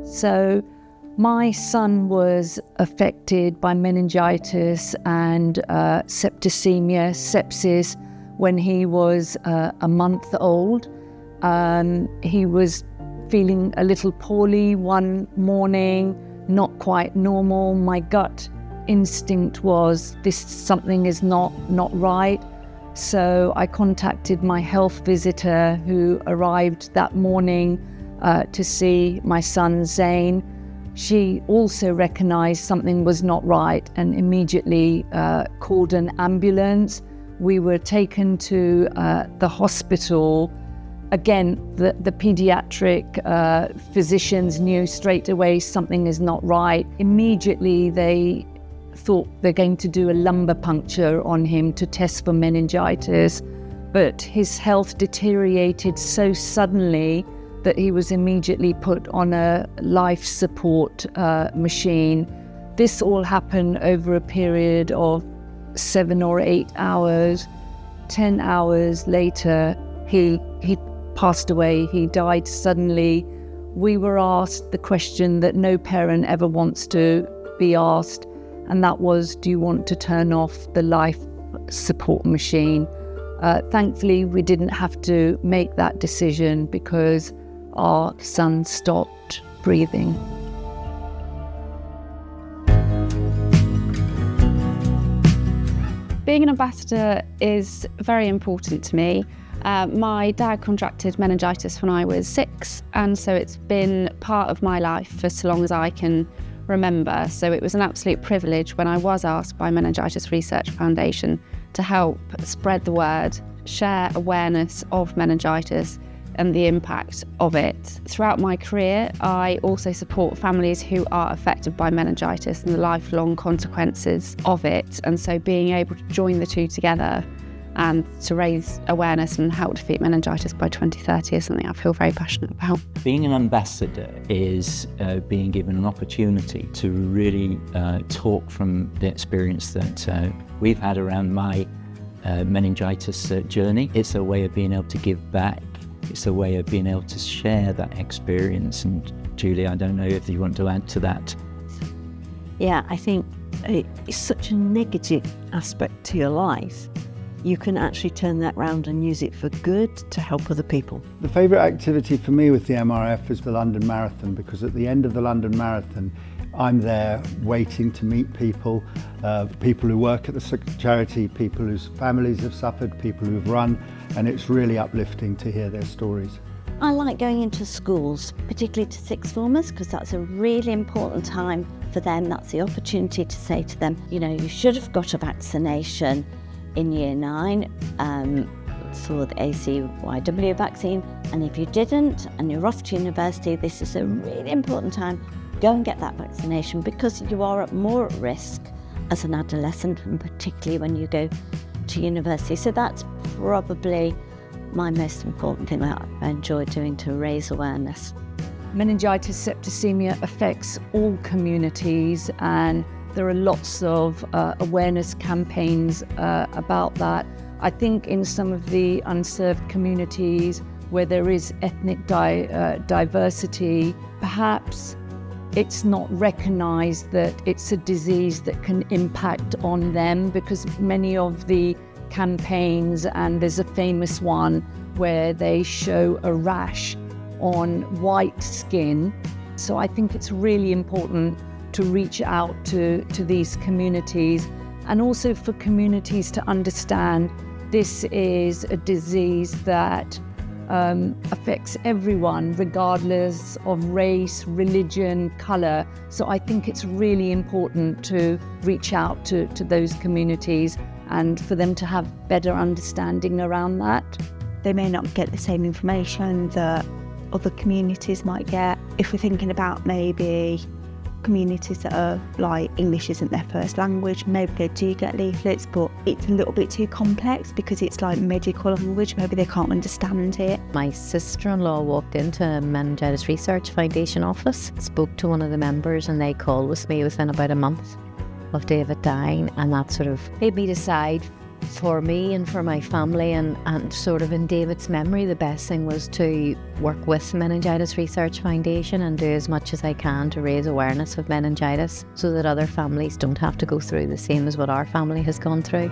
So my son was affected by meningitis and sepsis when he was a month old. He was feeling a little poorly one morning, not quite normal. My gut instinct was something is not right. So I contacted my health visitor who arrived that morning to see my son Zain. She also recognized something was not right and immediately called an ambulance. We were taken to the hospital. Again, the pediatric physicians knew straight away something is not right. Immediately they thought they're going to do a lumbar puncture on him to test for meningitis, but his health deteriorated so suddenly that he was immediately put on a life support machine. This all happened over a period of 7 or 8 hours. 10 hours later, he passed away. He died suddenly. We were asked the question that no parent ever wants to be asked, and that was, do you want to turn off the life support machine? Thankfully, we didn't have to make that decision because our son stopped breathing. Being an ambassador is very important to me. My dad contracted meningitis when I was 6, and so it's been part of my life for so long as I can remember. So it was an absolute privilege when I was asked by Meningitis Research Foundation to help spread the word, share awareness of meningitis and the impact of it. Throughout my career, I also support families who are affected by meningitis and the lifelong consequences of it. And so being able to join the two together and to raise awareness and help defeat meningitis by 2030 is something I feel very passionate about. Being an ambassador is being given an opportunity to really talk from the experience that we've had around my meningitis journey. It's a way of being able to give back. It's a way of being able to share that experience. And Julie, I don't know if you want to add to that. Yeah, I think it's such a negative aspect to your life. You can actually turn that round and use it for good to help other people. The favourite activity for me with the MRF is the London Marathon, because at the end of the London Marathon, I'm there waiting to meet people, people who work at the charity, people whose families have suffered, people who've run, and it's really uplifting to hear their stories. I like going into schools, particularly to sixth formers, because that's a really important time for them. That's the opportunity to say to them, you know, you should have got a vaccination in year 9 for the ACYW vaccine, and if you didn't and you're off to university, this is a really important time. Go and get that vaccination, because you are more at risk as an adolescent, and particularly when you go to university. So that's probably my most important thing that I enjoy doing to raise awareness. Meningitis septicemia affects all communities, and there are lots of awareness campaigns about that. I think in some of the unserved communities where there is ethnic diversity, perhaps it's not recognised that it's a disease that can impact on them, because many of the campaigns, and there's a famous one where they show a rash on white skin. So I think it's really important to reach out to these communities, and also for communities to understand this is a disease that affects everyone regardless of race, religion, colour. So I think it's really important to reach out to those communities and for them to have better understanding around that. They may not get the same information that other communities might get. If we're thinking about maybe communities that are like English isn't their first language, maybe they do get leaflets, but it's a little bit too complex because it's like medical language, maybe they can't understand it. My sister-in-law walked into a Meningitis Research Foundation office, spoke to one of the members, and they called with me within about a month of David dying, and that sort of made me decide For me and for my family and sort of in David's memory, the best thing was to work with Meningitis Research Foundation and do as much as I can to raise awareness of meningitis so that other families don't have to go through the same as what our family has gone through.